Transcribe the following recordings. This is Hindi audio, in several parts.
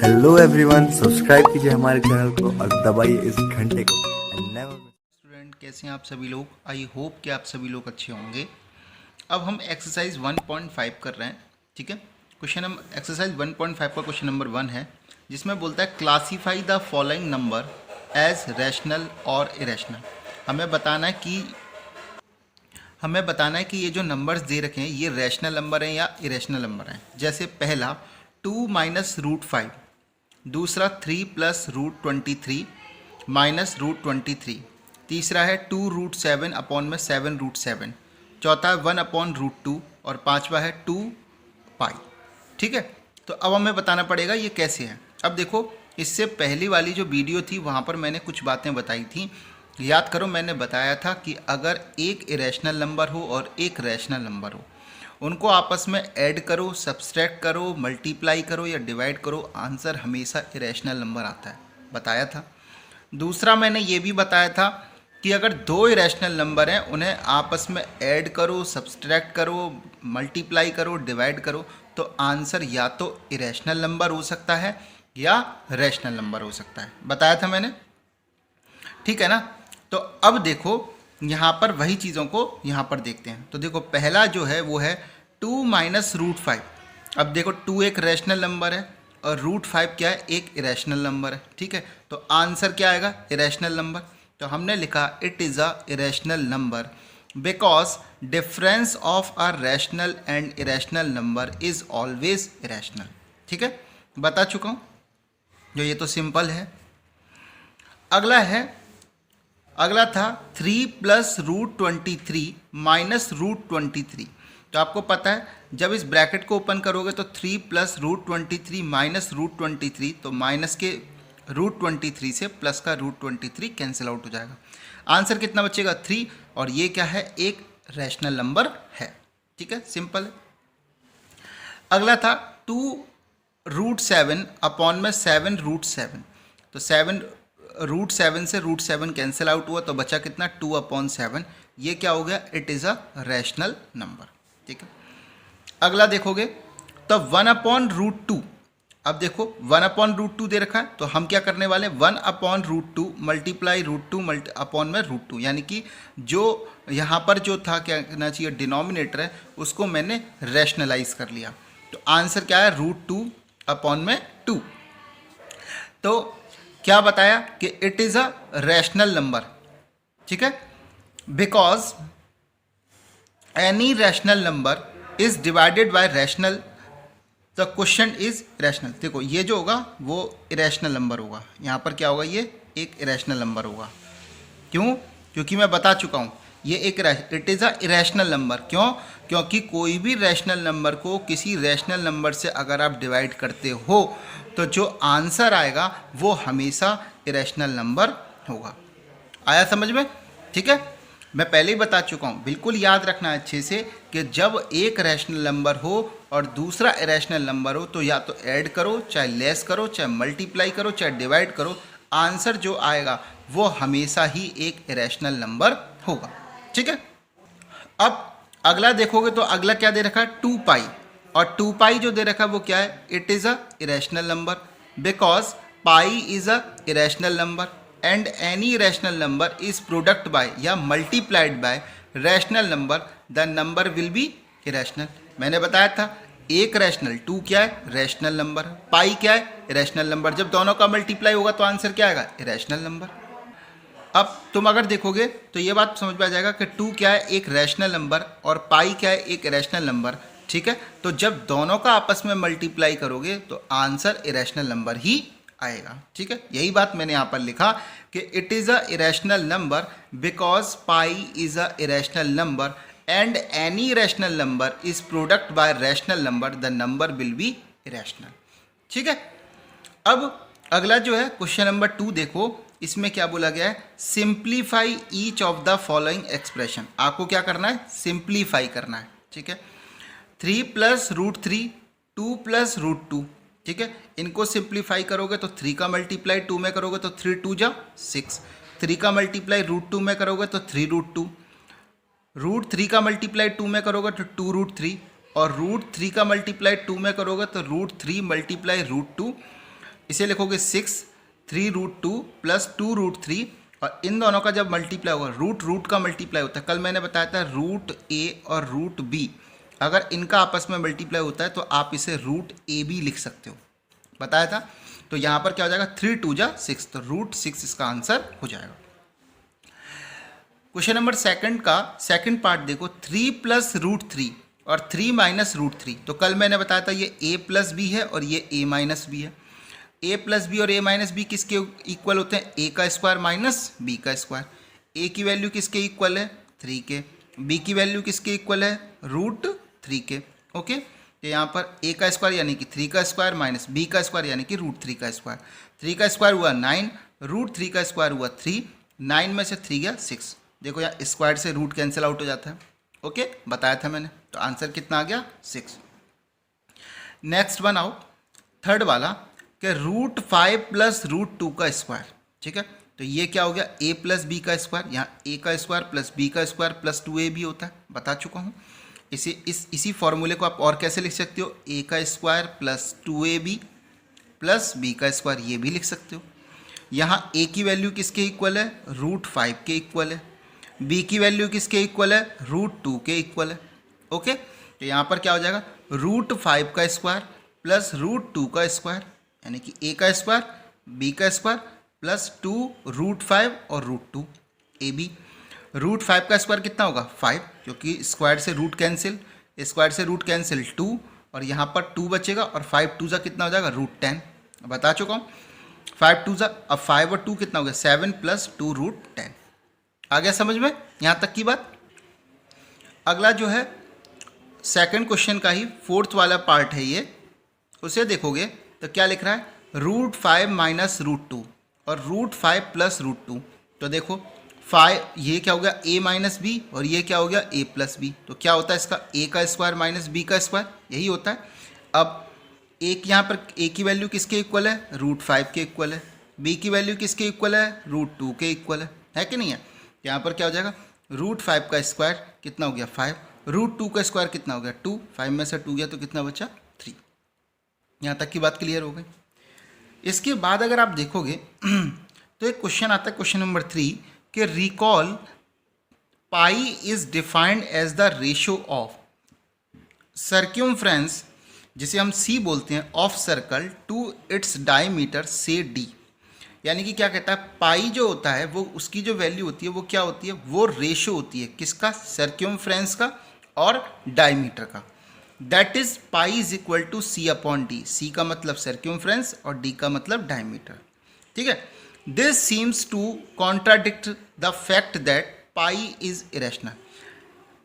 हेलो एवरीवन, सब्सक्राइब कीजिए हमारे चैनल को और दबाइए इस घंटे को। स्टूडेंट कैसे हैं आप सभी लोग। आई होप कि आप सभी लोग अच्छे होंगे। अब हम एक्सरसाइज 1.5 कर रहे हैं। ठीक है, क्वेश्चन हम एक्सरसाइज 1.5 का क्वेश्चन नंबर 1 है, जिसमें बोलता है classify the following number as rational और इरेशनल। हमें बताना है कि ये जो नंबर्स दे रखे हैं ये रैशनल नंबर हैं या इरेशनल नंबर हैं। जैसे पहला 2 माइनस रूट 5, दूसरा 3 प्लस रूट 23 माइनस रूट 23, तीसरा है 2 रूट 7 अपॉन में 7 रूट 7, चौथा है 1 अपॉन रूट 2 और पांचवा है 2 पाई। ठीक है, तो अब हमें बताना पड़ेगा ये कैसे है। अब देखो, इससे पहली वाली जो वीडियो थी वहाँ पर मैंने कुछ बातें बताई थी। याद करो, मैंने बताया था कि अगर एक इरेशनल नंबर हो और एक रैशनल नंबर हो, उनको आपस में ऐड करो, सब्सट्रैक्ट करो, मल्टीप्लाई करो या डिवाइड करो, आंसर हमेशा इरेशनल नंबर आता है, बताया था। दूसरा मैंने ये भी बताया था कि अगर दो इरेशनल नंबर हैं उन्हें आपस में ऐड करो, सब्सट्रैक्ट करो, मल्टीप्लाई करो, डिवाइड करो, तो आंसर या तो इरेशनल नंबर हो सकता है या रैशनल नंबर हो सकता है, बताया था मैंने। ठीक है ना। तो अब देखो, यहाँ पर वही चीज़ों को यहाँ पर देखते हैं। तो देखो, पहला जो है वो है 2 माइनस रूट 5। अब देखो, 2 एक रैशनल नंबर है और रूट 5 क्या है, एक इरेशनल नंबर है। ठीक है, तो आंसर क्या आएगा, इरेशनल नंबर। तो हमने लिखा it is a irrational number because difference of a rational and irrational number is always irrational. ठीक है, बता चुका हूँ जो, ये तो सिंपल है। अगला था 3 प्लस रूट 23 माइनस रूट 23। तो आपको पता है, जब इस ब्रैकेट को ओपन करोगे तो 3 प्लस रूट 23 माइनस रूट 23, तो माइनस के रूट 23 से प्लस का रूट 23 कैंसिल आउट हो जाएगा। आंसर कितना बचेगा, 3। और ये क्या है, एक रैशनल नंबर है। ठीक है, सिंपल है। अगला था 2 रूट 7 अपॉन में 7 रूट 7। तो 7 रूट 7 से रूट 7 कैंसिल आउट हुआ, तो बचा कितना, 2 अपॉन 7। ये क्या हो गया, it is a rational number. ठीक है, अगला देखोगे तो 1 अपॉन रूट 2। अब देखो, 1 अपॉन रूट 2 दे रखा है, तो हम क्या करने वाले, 1 upon root 2 multiply root 2 upon में रूट 2, यानी कि जो यहाँ पर जो था, क्या कहना चाहिए, डिनोमिनेटर है, उसको मैंने रैशनलाइज कर लिया। तो आंसर क्या है, रूट 2 अपॉन में 2। तो क्या बताया कि it is a rational number. ठीक है, because any rational number is divided by rational, the question is rational. देखो, ये जो होगा वो इरेशनल नंबर होगा, यहाँ पर क्या होगा, ये एक इरेशनल नंबर होगा। क्यों, क्योंकि मैं बता चुका हूँ ये एक it is a irrational number. क्यों, क्योंकि कोई भी रैशनल नंबर को किसी रैशनल नंबर से अगर आप डिवाइड करते हो तो जो आंसर आएगा वो हमेशा इरेशनल नंबर होगा। आया समझ में। ठीक है, मैं पहले ही बता चुका हूँ, बिल्कुल याद रखना अच्छे से कि जब एक रैशनल नंबर हो और दूसरा इरेशनल नंबर हो, तो या तो ऐड करो, चाहे लेस करो, चाहे मल्टीप्लाई करो, चाहे डिवाइड करो, आंसर जो आएगा वो हमेशा ही एक इरेशनल नंबर होगा। ठीक है, अब अगला देखोगे तो अगला क्या दे रखा है, 2 पाई। और 2 पाई जो दे रखा है वो क्या है, it is a irrational number because pi is a irrational number and any rational number is product by या multiplied by rational number, the number will be irrational. मैंने बताया था, एक रैशनल 2 क्या है, रैशनल नंबर, पाई क्या है, इरेशनल नंबर। जब दोनों का मल्टीप्लाई होगा तो आंसर क्या आएगा, इरेशनल नंबर। अब तुम अगर देखोगे तो ये बात समझ में आ जाएगा कि 2 क्या है, एक रैशनल नंबर, और पाई क्या है, एक इरेशनल नंबर। ठीक है, तो जब दोनों का आपस में मल्टीप्लाई करोगे तो आंसर इरेशनल नंबर ही आएगा। ठीक है, यही बात मैंने यहाँ पर लिखा कि it is a irrational number because pi is a irrational number and any rational number is product bye rational number, the number will be irrational. ठीक है, अब अगला जो है क्वेश्चन नंबर 2 देखो, इसमें क्या बोला गया है, simplify each of the following expression. आपको क्या करना है, सिंप्लीफाई करना है। ठीक है, 3 प्लस रूट 3, 2 प्लस रूट 2। ठीक है, इनको सिंप्लीफाई करोगे तो 3 का मल्टीप्लाई 2 में करोगे तो 3 2 जा 6, 3 का मल्टीप्लाई रूट 2 में करोगे तो 3 रूट 2, रूट 3 का मल्टीप्लाई 2 में करोगे तो 2 रूट 3, और रूट 3 का मल्टीप्लाई 2 में करोगे तो रूट 3 मल्टीप्लाई रूट 2, इसे लिखोगे 6 3√2 प्लस 2√3 और इन दोनों का जब मल्टीप्लाई होगा, रूट का मल्टीप्लाई होता है। कल मैंने बताया था रूट ए और रूट बी, अगर इनका आपस में मल्टीप्लाई होता है तो आप इसे रूट ए बी लिख सकते हो, बताया था। तो यहाँ पर क्या हो जाएगा 3 2 जा 6, तो √6 इसका आंसर हो जाएगा। क्वेश्चन नंबर सेकंड का सेकंड पार्ट देखो, 3 प्लस √3 और 3 माइनस √3। तो कल मैंने बताया था ये a प्लस बी है और ये a माइनस बी है। a प्लस बी और a माइनस बी किसके इक्वल होते हैं? a का स्क्वायर माइनस b का स्क्वायर। a की वैल्यू किसके इक्वल है? 3 के। b की वैल्यू किसके इक्वल है? √3 के। ओके, तो यहाँ पर a का स्क्वायर यानी कि 3 का स्क्वायर माइनस b का स्क्वायर यानी कि √3 का स्क्वायर। 3 का स्क्वायर हुआ 9, √3 का स्क्वायर हुआ 3, 9 में से 3 गया 6। देखो यहाँ स्क्वायर से रूट कैंसिल आउट हो जाता है। ओके, बताया था मैंने। तो आंसर कितना आ गया? 6। नेक्स्ट वन आओ, थर्ड वाला कि √5 प्लस √2 का स्क्वायर। ठीक है, तो ये क्या हो गया? a प्लस बी का स्क्वायर। यहाँ a का स्क्वायर प्लस b का स्क्वायर प्लस 2ab होता है, बता चुका हूँ। इसी फॉर्मूले को आप और कैसे लिख सकते हो? a का square plus 2ab plus b का स्क्वायर, ये भी लिख सकते हो। यहाँ a की वैल्यू किसके इक्वल है? √5 के इक्वल है। b की वैल्यू किसके इक्वल है? √2 के इक्वल है। ओके, तो यहाँ पर क्या हो जाएगा? √5 का स्क्वायर प्लस √2 का स्क्वायर यानी कि a का स्क्वायर b का स्क्वायर प्लस 2 √5 और √2 ab। √5 का स्क्वायर कितना होगा? 5, क्योंकि स्क्वायर से रूट कैंसिल, स्क्वायर से रूट कैंसिल 2 और यहाँ पर 2 बचेगा और 5 2 कितना हो जाएगा? √10। बता चुका हूँ 5 2 अब 5 और 2 कितना हो गया? 7 प्लस 2 √10। आ गया समझ में यहाँ तक की बात? अगला जो है सेकंड क्वेश्चन का ही फोर्थ वाला पार्ट है ये, उसे देखोगे तो क्या लिख रहा है? √5 माइनस √2 और √5 प्लस √2। तो देखो 5, ये क्या हो गया? a माइनस बी और ये क्या हो गया? a plus B. तो क्या होता है इसका? a का स्क्वायर माइनस b का स्क्वायर, यही होता है। अब एक यहाँ पर a की वैल्यू किसके इक्वल है? √5 के इक्वल है। b की वैल्यू किसके इक्वल है? √2 के इक्वल है कि नहीं है? यहाँ पर क्या हो जाएगा? √5 का स्क्वायर कितना हो गया? 5, √2 का स्क्वायर कितना हो गया? 2, 5 में से 2 गया तो कितना बचा? 3। यहाँ तक की बात क्लियर हो गई। इसके बाद अगर आप देखोगे तो एक क्वेश्चन आता है, क्वेश्चन नंबर 3 कि recall pi is defined as the ratio of circumference, जिसे हम c बोलते हैं, of circle to its diameter से d। यानी कि क्या कहता है? पाई जो होता है वो उसकी जो वैल्यू होती है वो क्या होती है? वो रेशो होती है किसका? सर्क्यूमफ्रेंस का और डायमीटर का। That is pi is equal to c/d। c का मतलब सर्क्यूमफ्रेंस और d का मतलब डायमीटर। ठीक है, this seems to contradict the fact that pi is irrational.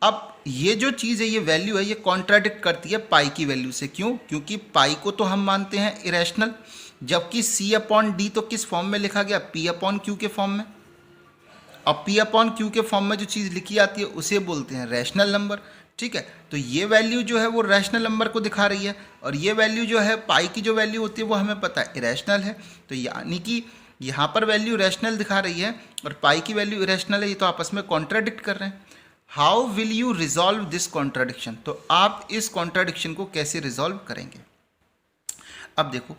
अब ये जो चीज़ है, ये वैल्यू है, ये कॉन्ट्राडिक्ट करती है पाई की वैल्यू से। क्यों? क्योंकि पाई को तो हम मानते हैं इरेशनल, जबकि c/d तो किस फॉर्म में लिखा गया? p/q के फॉर्म में। अब p/q के फॉर्म में जो चीज़ लिखी आती है उसे बोलते हैं रैशनल नंबर। ठीक है, तो ये वैल्यू जो है वो रैशनल नंबर को दिखा रही है और ये वैल्यू जो है पाई की जो वैल्यू होती है वो हमें पता है इरेशनल है। तो यानी कि यहाँ पर वैल्यू रैशनल दिखा रही है और पाई की वैल्यू इरेशनल है, ये तो आपस में कॉन्ट्राडिक्ट कर रहे हैं। How will you resolve this contradiction? तो आप इस कॉन्ट्राडिक्शन को कैसे रिजॉल्व करेंगे? अब देखो,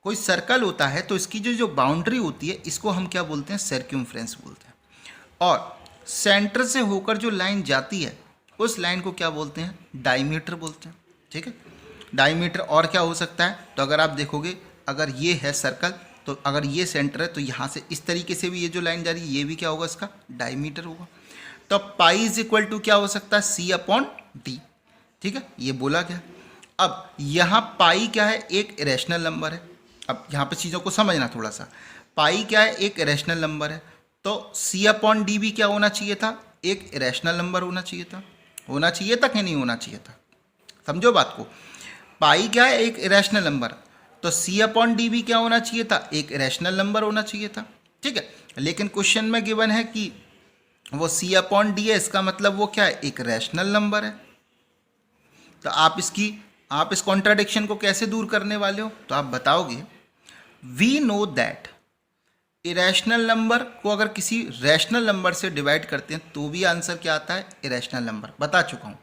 कोई सर्कल होता है तो इसकी जो बाउंड्री होती है इसको हम क्या बोलते हैं? सर्क्यूमफ्रेंस बोलते हैं। और सेंटर से होकर जो लाइन जाती है उस लाइन को क्या बोलते हैं? डायमीटर बोलते हैं। ठीक है, डायमीटर और क्या हो सकता है? तो अगर आप देखोगे, अगर ये है सर्कल तो अगर ये सेंटर है तो यहाँ से इस तरीके से भी ये जो लाइन जा रही है ये भी क्या होगा? इसका डायमीटर होगा। तो पाई इज इक्वल टू क्या हो सकता है? c/d। ठीक है, ये बोला गया। अब यहाँ पाई क्या है? एक इरेशनल नंबर है। अब यहाँ पे चीज़ों को समझना थोड़ा सा। पाई क्या है? एक इरेशनल नंबर है। तो c/d भी क्या होना चाहिए था? एक इरेशनल नंबर होना चाहिए था। होना चाहिए था कि नहीं होना चाहिए था? समझो बात को। पाई क्या है? एक इरेशनल नंबर, तो c/d भी क्या होना चाहिए था? एक इरेशनल नंबर होना चाहिए था। ठीक है, लेकिन क्वेश्चन में गिवन है कि वो c/d है, इसका मतलब वो क्या है? एक रैशनल नंबर है। तो आप इस कॉन्ट्राडिक्शन को कैसे दूर करने वाले हो? तो आप बताओगे, we know that irrational number को अगर किसी रैशनल नंबर से डिवाइड करते हैं तो भी आंसर क्या आता है? Irrational number. बता चुका हूँ।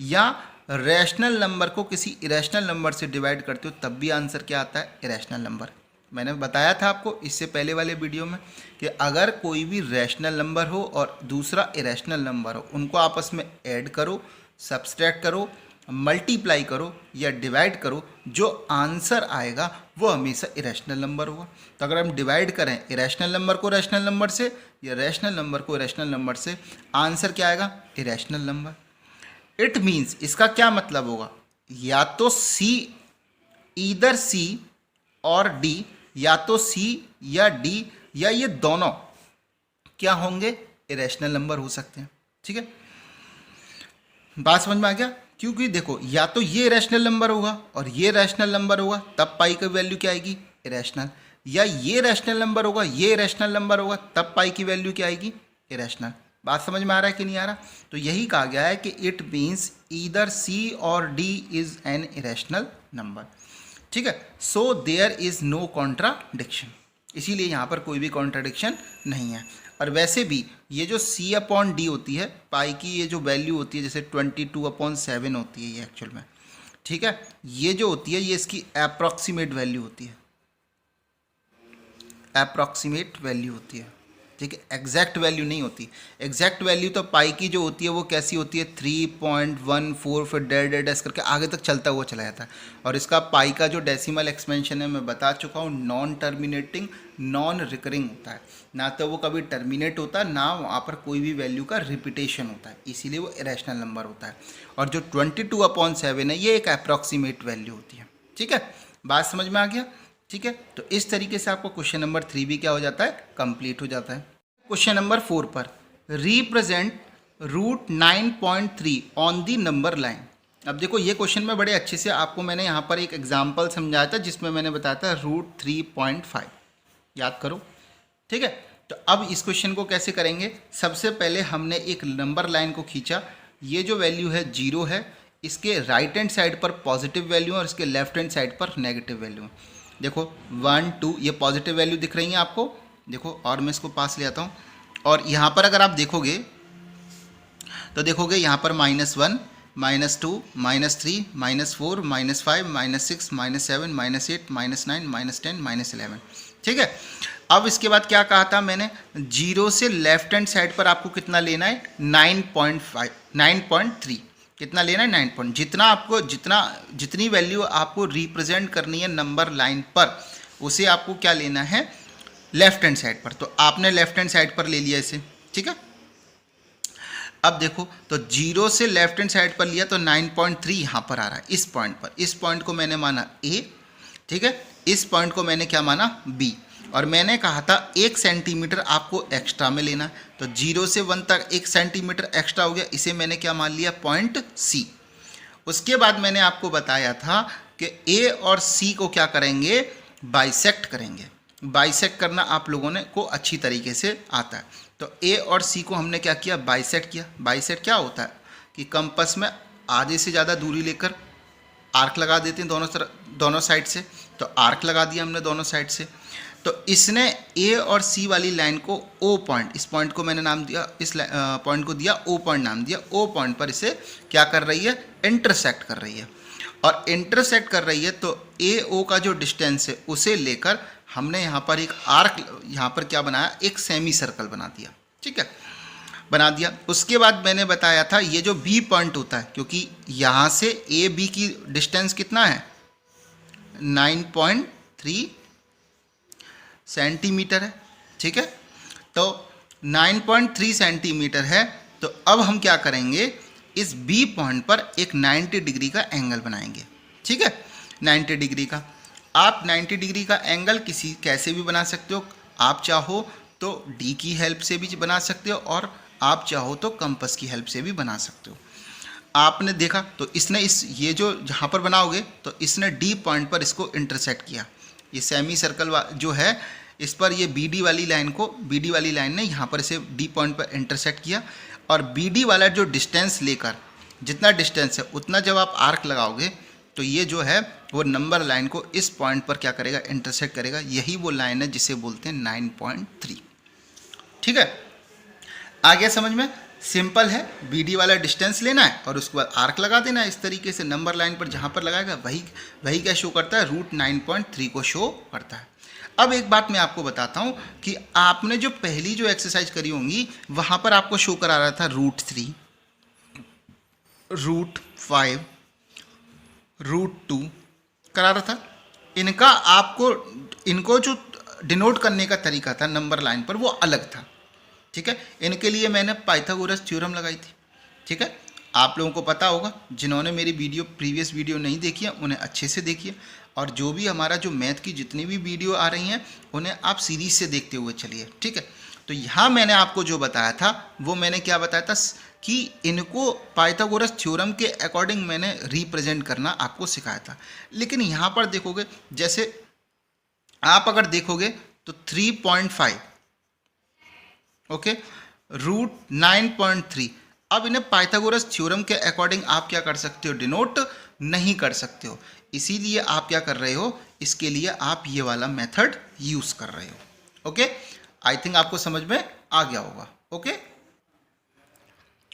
या रैशनल नंबर को किसी इरेशनल नंबर से डिवाइड करते हो तब भी आंसर क्या आता है? Irrational number. मैंने बताया था आपको इससे पहले वाले वीडियो में कि अगर कोई भी रैशनल नंबर हो और दूसरा इरेशनल नंबर हो, उनको आपस में ऐड करो, सब्सट्रैक्ट करो, मल्टीप्लाई करो या डिवाइड करो, जो आंसर आएगा वो हमेशा इरेशनल नंबर होगा। तो अगर हम डिवाइड करें इरेशनल नंबर को रैशनल नंबर से या रैशनल नंबर को इरेशनल नंबर से, आंसर क्या आएगा? Irrational number. इट मीन्स, इसका क्या मतलब होगा? या तो सी, ईदर सी और डी, या तो सी या डी या ये दोनों क्या होंगे? इरेशनल नंबर हो सकते हैं। ठीक है, बात समझ में आ गया? क्योंकि देखो, या तो ये रैशनल नंबर होगा और ये रैशनल नंबर होगा, तब पाई की वैल्यू क्या आएगी? इरेशनल। या ये रैशनल नंबर होगा, ये रैशनल नंबर होगा, तब पाई की वैल्यू क्या आएगी? इरेशनल। बात समझ में आ रहा है कि नहीं आ रहा? तो यही कहा गया है कि इट मीन्स ईदर सी और D is an irrational number. ठीक है, so there is no contradiction, इसीलिए यहाँ पर कोई भी कॉन्ट्राडिक्शन नहीं है। और वैसे भी ये जो C अपॉन डी होती है, पाई की ये जो वैल्यू होती है, जैसे 22/7 होती है ये एक्चुअल में, ठीक है, ये जो होती है ये इसकी अप्रॉक्सीमेट वैल्यू होती है, अप्रॉक्सीमेट वैल्यू होती है। ठीक है, एग्जैक्ट वैल्यू नहीं होती। एग्जैक्ट वैल्यू तो पाई की जो होती है वो कैसी होती है? 3.14, फिर डेड डैश करके आगे तक चलता हुआ चला जाता है। और इसका पाई का जो डेसिमल एक्सपेंशन है मैं बता चुका हूँ, नॉन टर्मिनेटिंग नॉन रिकरिंग होता है, ना तो वो कभी टर्मिनेट होता है, ना वहाँ पर कोई भी वैल्यू का रिपीटेशन होता है, इसीलिए वो इरेशनल नंबर होता है। और जो 22/7 है ये एक अप्रॉक्सीमेट वैल्यू होती है। ठीक है, बात समझ में आ गया? ठीक है, तो इस तरीके से आपको क्वेश्चन नंबर 3 भी क्या हो जाता है? कंप्लीट हो जाता है। क्वेश्चन नंबर 4 पर represent √9.3 on the number line. अब देखो, ये क्वेश्चन में बड़े अच्छे से आपको मैंने यहाँ पर एक एग्जाम्पल समझाया था जिसमें मैंने बताया था √3.5, याद करो। ठीक है, तो अब इस क्वेश्चन को कैसे करेंगे? सबसे पहले हमने एक नंबर लाइन को खींचा, ये जो वैल्यू है 0 है, इसके राइट हैंड साइड पर पॉजिटिव वैल्यू है और इसके लेफ्ट हैंड साइड पर नेगेटिव वैल्यू है। देखो 1 2 ये पॉजिटिव वैल्यू दिख रही है आपको, देखो, और मैं इसको पास ले आता हूँ। और यहाँ पर अगर आप देखोगे तो देखोगे यहाँ पर -1 -2 -3 -4 -5 -6 -7 -8 -9 -10 -11। ठीक है, अब इसके बाद क्या कहा था मैंने? 0 से लेफ्ट हैंड साइड पर आपको कितना लेना है? 9.3 कितना लेना है? 9 जितना आपको जितनी वैल्यू आपको रिप्रेजेंट करनी है नंबर लाइन पर, उसे आपको क्या लेना है? लेफ्ट हैंड साइड पर। तो आपने लेफ्ट हैंड साइड पर ले लिया इसे। ठीक है, अब देखो, तो 0 से लेफ्ट हैंड साइड पर लिया तो 9.3 यहाँ पर आ रहा है, इस पॉइंट पर। इस पॉइंट को मैंने माना A, ठीक है, इस पॉइंट को मैंने क्या माना? B। और मैंने कहा था 1 सेंटीमीटर आपको एक्स्ट्रा में लेना। तो 0 से 1 तक 1 सेंटीमीटर एक्स्ट्रा हो गया, इसे मैंने क्या मान लिया? Point C। उसके बाद मैंने आपको बताया था कि A और C को क्या करेंगे? बाइसेक्ट करेंगे। बाइसेक्ट करना आप लोगों ने को अच्छी तरीके से आता है। तो A और C को हमने क्या किया? बाइसेक्ट किया। बाइसेक्ट क्या होता है कि कंपास में आधे से ज़्यादा दूरी लेकर आर्क लगा देते हैं दोनों साइड से। तो आर्क लगा दिया हमने दोनों साइड से। तो इसने A और C वाली लाइन को O पॉइंट, इस पॉइंट को मैंने नाम दिया, इस पॉइंट को दिया O पॉइंट नाम दिया। O पॉइंट पर इसे क्या कर रही है? इंटरसेक्ट कर रही है। और इंटरसेक्ट कर रही है तो AO का जो डिस्टेंस है उसे लेकर हमने यहाँ पर एक आर्क, यहाँ पर क्या बनाया? एक सेमी सर्कल बना दिया। ठीक है, बना दिया। उसके बाद मैंने बताया था ये जो B पॉइंट होता है, क्योंकि यहाँ से AB की डिस्टेंस कितना है? 9.3 सेंटीमीटर है। ठीक है, तो 9.3 सेंटीमीटर है। तो अब हम क्या करेंगे? इस B पॉइंट पर एक 90 डिग्री का एंगल बनाएंगे। ठीक है, 90 डिग्री का। आप 90 डिग्री का एंगल कैसे भी बना सकते हो। आप चाहो तो D की हेल्प से भी बना सकते हो और आप चाहो तो कंपास की हेल्प से भी बना सकते हो। आपने देखा तो इसने ये जो जहाँ पर बनाओगे तो इसने D पॉइंट पर इसको इंटरसेक्ट किया। ये सेमी सर्कल जो है इस पर ये BD वाली लाइन ने यहाँ पर इसे D पॉइंट पर इंटरसेक्ट किया। और BD वाला जो डिस्टेंस लेकर, जितना डिस्टेंस है उतना जब आप आर्क लगाओगे तो ये जो है वो नंबर लाइन को इस पॉइंट पर क्या करेगा? इंटरसेक्ट करेगा। यही वो लाइन है जिसे बोलते हैं 9.3। ठीक है, आ गया समझ में? सिंपल है, BD वाला डिस्टेंस लेना है और उसके बाद आर्क लगा देना है इस तरीके से नंबर लाइन पर, जहाँ पर लगाएगा वही क्या शो करता है, √9.3 को शो करता है। अब एक बात मैं आपको बताता हूँ कि आपने जो पहली जो एक्सरसाइज करी होंगी वहाँ पर आपको शो करा रहा था √3, √5, √2 करा रहा था। इनको जो डिनोट करने का तरीका था नंबर लाइन पर वो अलग था, ठीक है। इनके लिए मैंने पाइथागोरस थ्योरम लगाई थी, ठीक है। आप लोगों को पता होगा, जिन्होंने मेरी प्रीवियस वीडियो नहीं देखी है उन्हें अच्छे से देखिए, और जो भी हमारा जो मैथ की जितनी भी वीडियो आ रही हैं उन्हें आप सीरीज से देखते हुए चलिए, ठीक है। तो यहाँ मैंने आपको जो बताया था वो मैंने क्या बताया था कि इनको पाइथागोरस थ्योरम के अकॉर्डिंग मैंने रिप्रेजेंट करना आपको सिखाया था। लेकिन यहाँ पर देखोगे, जैसे आप अगर देखोगे तो 3.5, ओके, √9.3, अब इन्हें पाइथागोरस थ्योरम के अकॉर्डिंग आप क्या कर सकते हो, डिनोट नहीं कर सकते हो। इसीलिए आप क्या कर रहे हो, इसके लिए आप ये वाला मेथड यूज कर रहे हो, ओके। आई थिंक आपको समझ में आ गया होगा, ओके।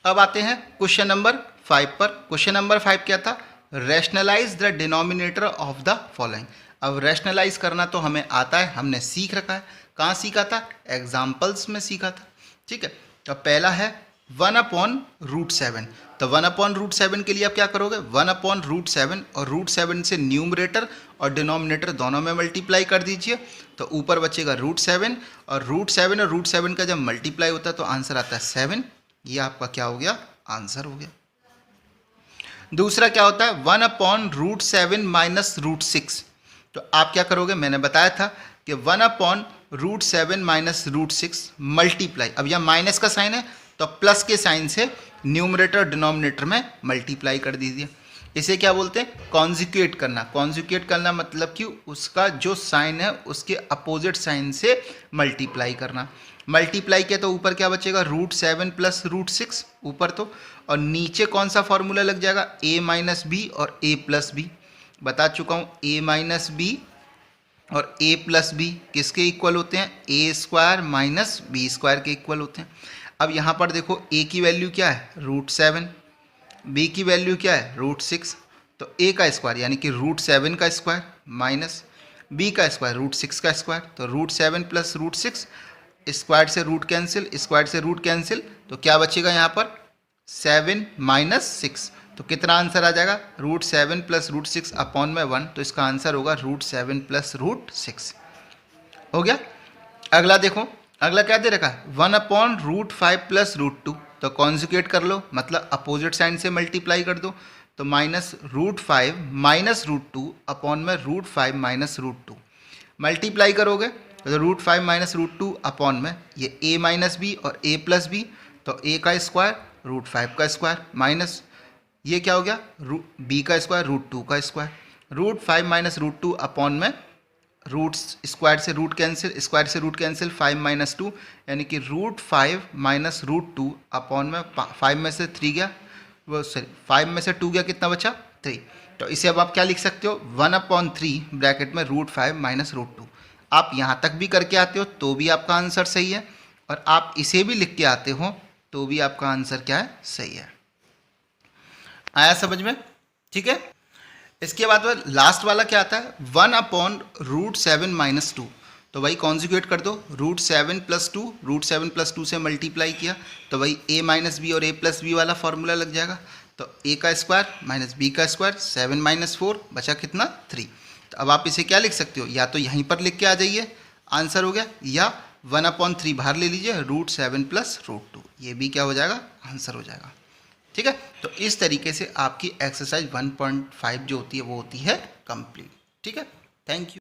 अब आते हैं क्वेश्चन नंबर 5 पर। क्वेश्चन नंबर 5 क्या था, rationalize the denominator of the following. अब रैशनलाइज करना तो हमें आता है, हमने सीख रखा है। कहाँ सीखा था, एग्जाम्पल्स में सीखा था, ठीक है। तो पहला है 1/√7। तो 1/√7 के लिए आप क्या करोगे, 1/√7 और √7 से न्यूमरेटर और डिनोमिनेटर दोनों में मल्टीप्लाई कर दीजिए, तो ऊपर बचेगा √7, और √7 का जब मल्टीप्लाई होता है तो आंसर आता है 7। ये आपका क्या हो गया, आंसर हो गया। दूसरा क्या होता है, 1/√7 माइनस √6। तो आप क्या करोगे, मैंने बताया था कि 1/√7 माइनस √6 मल्टीप्लाई, अब यह माइनस का साइन है तो प्लस के साइन से न्यूमरेटर डिनोमिनेटर में मल्टीप्लाई कर दीजिए। इसे क्या बोलते हैं, कॉन्जुगेट करना। कॉन्जुगेट करना मतलब कि उसका जो साइन है उसके अपोजिट साइन से मल्टीप्लाई करना। मल्टीप्लाई किया तो ऊपर क्या बचेगा, √7 प्लस √6 ऊपर तो, और नीचे कौन सा फॉर्मूला लग जाएगा, a माइनस बी और a प्लस बी। बता चुका हूँ, a माइनस बी और a प्लस बी किसके इक्वल होते हैं, a² माइनस b² के इक्वल होते हैं। अब यहाँ पर देखो, a की वैल्यू क्या है, √7, b की वैल्यू क्या है, √6, तो a का स्क्वायर यानी कि √7 का स्क्वायर माइनस b का स्क्वायर √6 का स्क्वायर, तो √7 प्लस √6, स्क्वायर से रूट कैंसिल, स्क्वायर से रूट कैंसिल, तो क्या बचेगा यहाँ पर 7 माइनस 6, तो कितना आंसर आ जाएगा, √7 प्लस √6 अपॉन में 1, तो इसका आंसर होगा √7 प्लस √6 हो गया। अगला देखो, अगला क्या दे रखा है, 1/√5 प्लस √2, तो कॉन्जुगेट कर लो, मतलब अपोजिट साइन से मल्टीप्लाई कर दो, तो माइनस √5 माइनस √2 अपॉन में √5 माइनस √2 मल्टीप्लाई करोगे तो √5 माइनस √2 अपॉन में ये a माइनस बी और a प्लस बी, तो a का स्क्वायर √5 का स्क्वायर माइनस ये क्या हो गया, b का स्क्वायर √2 का स्क्वायर, √5 माइनस √2 अपॉन में रूट स्क्वायर से रूट कैंसिल, स्क्वायर से रूट कैंसिल, 5 माइनस 2 यानी कि √5 माइनस √2 अपॉन में 5 में से 3 गया, वो सॉरी 5 में से 2 गया, कितना बचा 3। तो इसे अब आप क्या लिख सकते हो, 1/3 ब्रैकेट में √5 माइनस √2। आप यहाँ तक भी करके आते हो तो भी आपका आंसर सही है, और आप इसे भी लिख के आते हो तो भी आपका आंसर क्या है, सही है। आया समझ में, ठीक है। इसके बाद लास्ट वाला क्या आता है, 1/√7 माइनस 2, तो वही कॉन्जुगेट कर दो, √7 प्लस 2, √7 प्लस 2 से मल्टीप्लाई किया तो वही a माइनस बी और a प्लस बी वाला फॉर्मूला लग जाएगा, तो a का स्क्वायर माइनस b का स्क्वायर, 7 माइनस 4 बचा कितना 3। तो अब आप इसे क्या लिख सकते हो, या तो यहीं पर लिख के आ जाइए आंसर हो गया, या 1/3 बाहर ले लीजिए, √7 प्लस √2, ये भी क्या हो जाएगा, आंसर हो जाएगा, ठीक है। तो इस तरीके से आपकी एक्सरसाइज 1.5 जो होती है वो होती है कंप्लीट, ठीक है। Thank you.